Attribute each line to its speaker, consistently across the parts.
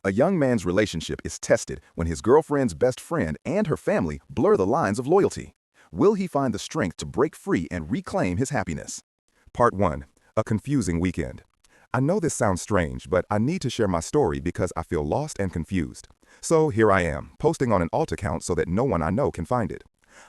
Speaker 1: A young man's relationship is tested when his girlfriend's best friend and her family blur the lines of loyalty. Will he find the strength to break free and reclaim his happiness? Part 1. A confusing weekend. I know this sounds strange, but I need to share my story because I feel lost and confused. So here I am, posting on an alt account so that no one I know can find it.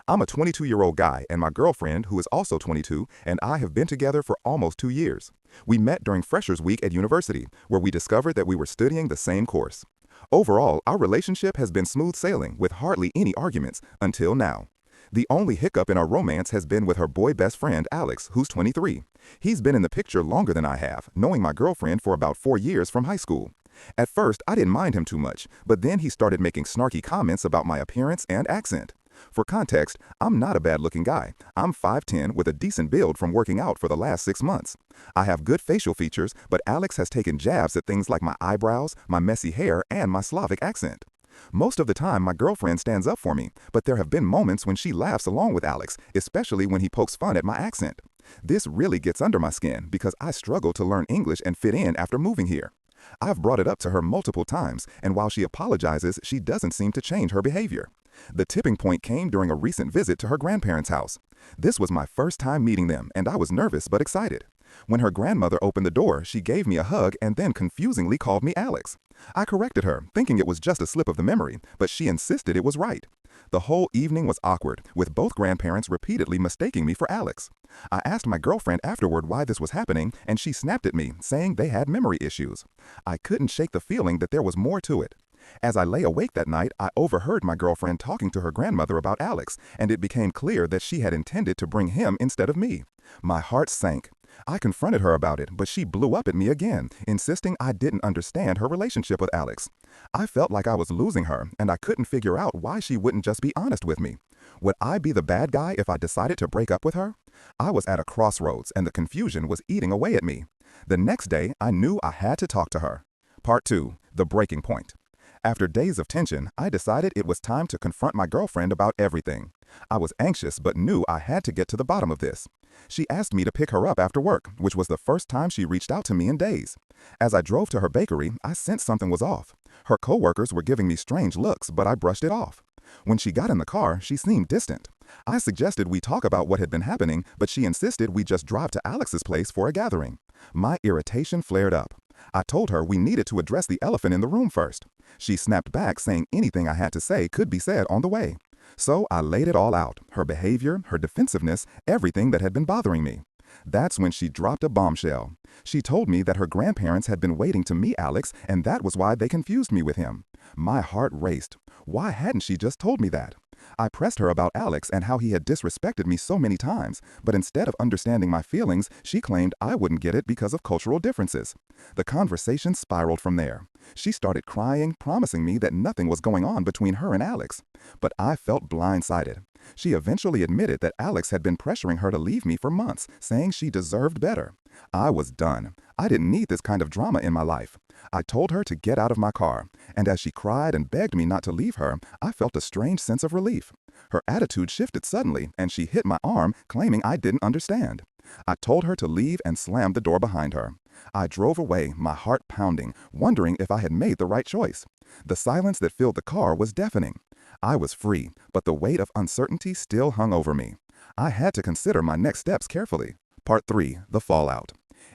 Speaker 1: I'm a 22-year-old guy, and my girlfriend, who is also 22, and I have been together for almost 2 years. We met during Freshers Week at university, where we discovered that we were studying the same course. Overall, our relationship has been smooth sailing with hardly any arguments until now. The only hiccup in our romance has been with her boy best friend, Alex, who's 23. He's been in the picture longer than I have, knowing my girlfriend for about 4 years from high school. At first, I didn't mind him too much, but then he started making snarky comments about my appearance and accent. For context, I'm not a bad-looking guy. I'm 5'10" with a decent build from working out for the last 6 months. I have good facial features, but Alex has taken jabs at things like my eyebrows, my messy hair, and my Slavic accent. Most of the time, my girlfriend stands up for me, but there have been moments when she laughs along with Alex, especially when he pokes fun at my accent. This really gets under my skin because I struggle to learn English and fit in after moving here. I've brought it up to her multiple times, and while she apologizes, she doesn't seem to change her behavior. The tipping point came during a recent visit to her grandparents' house. This was my first time meeting them, and I was nervous but excited. When her grandmother opened the door, she gave me a hug and then confusingly called me Alex. I corrected her, thinking it was just a slip of the memory, but she insisted it was right. The whole evening was awkward, with both grandparents repeatedly mistaking me for Alex. I asked my girlfriend afterward why this was happening, and she snapped at me, saying they had memory issues. I couldn't shake the feeling that there was more to it. As I lay awake that night, I overheard my girlfriend talking to her grandmother about Alex, and it became clear that she had intended to bring him instead of me. My heart sank. I confronted her about it, but she blew up at me again, insisting I didn't understand her relationship with Alex. I felt like I was losing her, and I couldn't figure out why she wouldn't just be honest with me. Would I be the bad guy if I decided to break up with her? I was at a crossroads, and the confusion was eating away at me. The next day, I knew I had to talk to her. Part 2. The breaking point. After days of tension, I decided it was time to confront my girlfriend about everything. I was anxious but knew I had to get to the bottom of this. She asked me to pick her up after work, which was the first time she reached out to me in days. As I drove to her bakery, I sensed something was off. Her coworkers were giving me strange looks, but I brushed it off. When she got in the car, she seemed distant. I suggested we talk about what had been happening, but she insisted we just drive to Alex's place for a gathering. My irritation flared up. I told her we needed to address the elephant in the room first. She snapped back, saying anything I had to say could be said on the way. So I laid it all out, her behavior, her defensiveness, everything that had been bothering me. That's when she dropped a bombshell. She told me that her grandparents had been waiting to meet Alex, and that was why they confused me with him. My heart raced. Why hadn't she just told me that? I pressed her about Alex and how he had disrespected me so many times, but instead of understanding my feelings, she claimed I wouldn't get it because of cultural differences. The conversation spiraled from there. She started crying, promising me that nothing was going on between her and Alex. But I felt blindsided. She eventually admitted that Alex had been pressuring her to leave me for months, saying she deserved better. I was done. I didn't need this kind of drama in my life. I told her to get out of my car, and as she cried and begged me not to leave her, I felt a strange sense of relief. Her attitude shifted suddenly, and she hit my arm, claiming I didn't understand. I told her to leave and slammed the door behind her. I drove away, my heart pounding, wondering if I had made the right choice. The silence that filled the car was deafening. I was free, but the weight of uncertainty still hung over me. I had to consider my next steps carefully. Part 3. The fallout.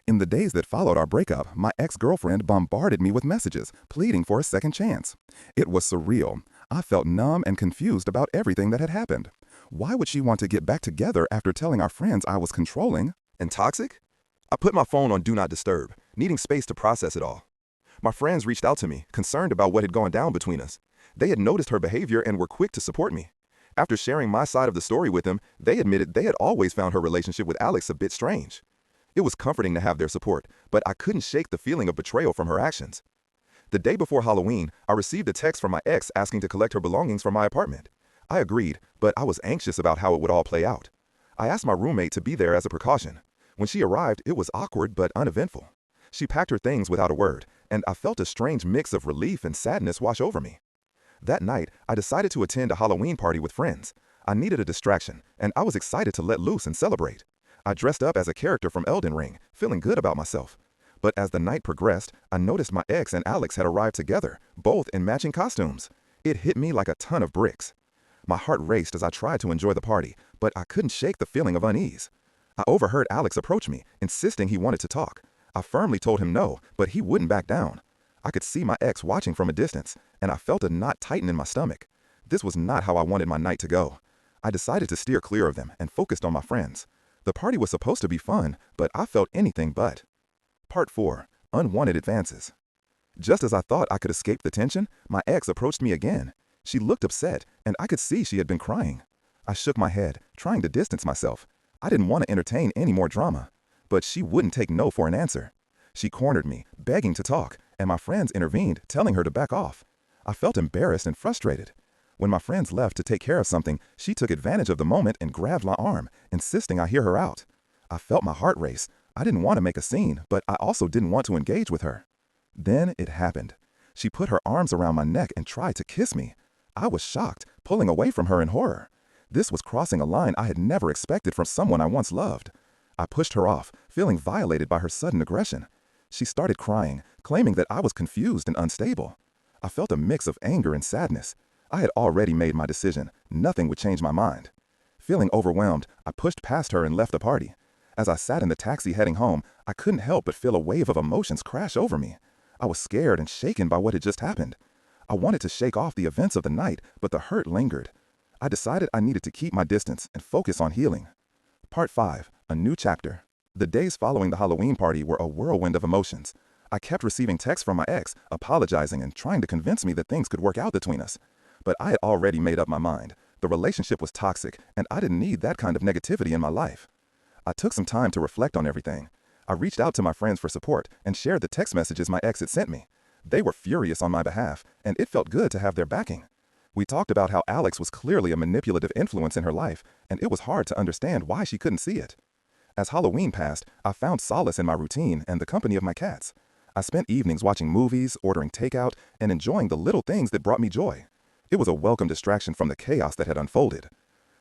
Speaker 1: In the days that followed our breakup, my ex-girlfriend bombarded me with messages, pleading for a second chance. It was surreal. I felt numb and confused about everything that had happened. Why would she want to get back together after telling our friends I was controlling and toxic? I put my phone on Do Not Disturb, needing space to process it all. My friends reached out to me, concerned about what had gone down between us. They had noticed her behavior and were quick to support me. After sharing my side of the story with them, they admitted they had always found her relationship with Alex a bit strange. It was comforting to have their support, but I couldn't shake the feeling of betrayal from her actions. The day before Halloween, I received a text from my ex asking to collect her belongings from my apartment. I agreed, but I was anxious about how it would all play out. I asked my roommate to be there as a precaution. When she arrived, it was awkward but uneventful. She packed her things without a word, and I felt a strange mix of relief and sadness wash over me. That night, I decided to attend a Halloween party with friends. I needed a distraction, and I was excited to let loose and celebrate. I dressed up as a character from Elden Ring, feeling good about myself. But as the night progressed, I noticed my ex and Alex had arrived together, both in matching costumes. It hit me like a ton of bricks. My heart raced as I tried to enjoy the party, but I couldn't shake the feeling of unease. I overheard Alex approach me, insisting he wanted to talk. I firmly told him no, but he wouldn't back down. I could see my ex watching from a distance, and I felt a knot tighten in my stomach. This was not how I wanted my night to go. I decided to steer clear of them and focused on my friends. The party was supposed to be fun, but I felt anything but. Part 4. Unwanted Advances. Just as I thought I could escape the tension, my ex approached me again. She looked upset, and I could see she had been crying. I shook my head, trying to distance myself. I didn't want to entertain any more drama. But she wouldn't take no for an answer. She cornered me, begging to talk, and my friends intervened, telling her to back off. I felt embarrassed and frustrated. When my friends left to take care of something, she took advantage of the moment and grabbed my arm, insisting I hear her out. I felt my heart race. I didn't want to make a scene, but I also didn't want to engage with her. Then it happened. She put her arms around my neck and tried to kiss me. I was shocked, pulling away from her in horror. This was crossing a line I had never expected from someone I once loved. I pushed her off, feeling violated by her sudden aggression. She started crying, claiming that I was confused and unstable. I felt a mix of anger and sadness. I had already made my decision. Nothing would change my mind. Feeling overwhelmed, I pushed past her and left the party. As I sat in the taxi heading home, I couldn't help but feel a wave of emotions crash over me. I was scared and shaken by what had just happened. I wanted to shake off the events of the night, but the hurt lingered. I decided I needed to keep my distance and focus on healing. Part 5. A New Chapter. The days following the Halloween party were a whirlwind of emotions. I kept receiving texts from my ex, apologizing and trying to convince me that things could work out between us. But I had already made up my mind. The relationship was toxic, and I didn't need that kind of negativity in my life. I took some time to reflect on everything. I reached out to my friends for support and shared the text messages my ex had sent me. They were furious on my behalf, and it felt good to have their backing. We talked about how Alex was clearly a manipulative influence in her life, and it was hard to understand why she couldn't see it. As Halloween passed, I found solace in my routine and the company of my cats. I spent evenings watching movies, ordering takeout, and enjoying the little things that brought me joy. It was a welcome distraction from the chaos that had unfolded.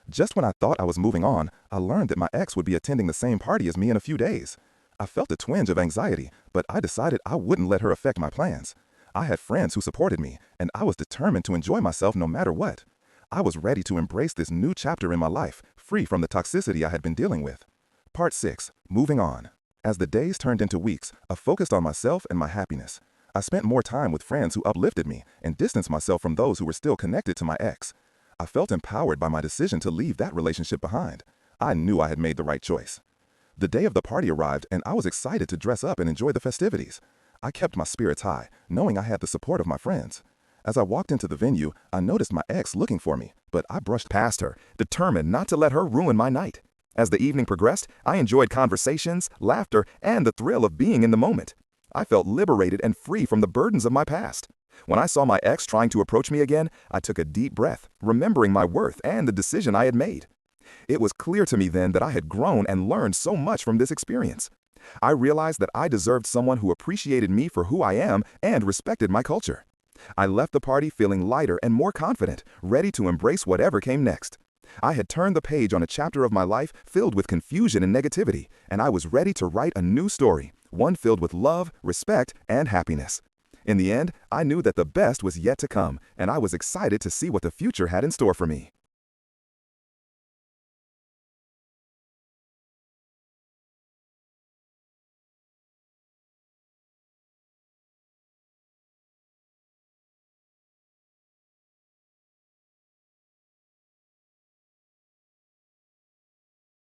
Speaker 1: Just when I thought I was moving on, I learned that my ex would be attending the same party as me in a few days. I felt a twinge of anxiety, but I decided I wouldn't let her affect my plans. I had friends who supported me, and I was determined to enjoy myself no matter what. I was ready to embrace this new chapter in my life, free from the toxicity I had been dealing with. Part 6. Moving on. As the days turned into weeks, I focused on myself and my happiness. I spent more time with friends who uplifted me and distanced myself from those who were still connected to my ex. I felt empowered by my decision to leave that relationship behind. I knew I had made the right choice. The day of the party arrived, and I was excited to dress up and enjoy the festivities. I kept my spirits high, knowing I had the support of my friends. As I walked into the venue, I noticed my ex looking for me, but I brushed past her, determined not to let her ruin my night. As the evening progressed, I enjoyed conversations, laughter, and the thrill of being in the moment. I felt liberated and free from the burdens of my past. When I saw my ex trying to approach me again, I took a deep breath, remembering my worth and the decision I had made. It was clear to me then that I had grown and learned so much from this experience. I realized that I deserved someone who appreciated me for who I am and respected my culture. I left the party feeling lighter and more confident, ready to embrace whatever came next. I had turned the page on a chapter of my life filled with confusion and negativity, and I was ready to write a new story, one filled with love, respect, and happiness. In the end, I knew that the best was yet to come, and I was excited to see what the future had in store for me.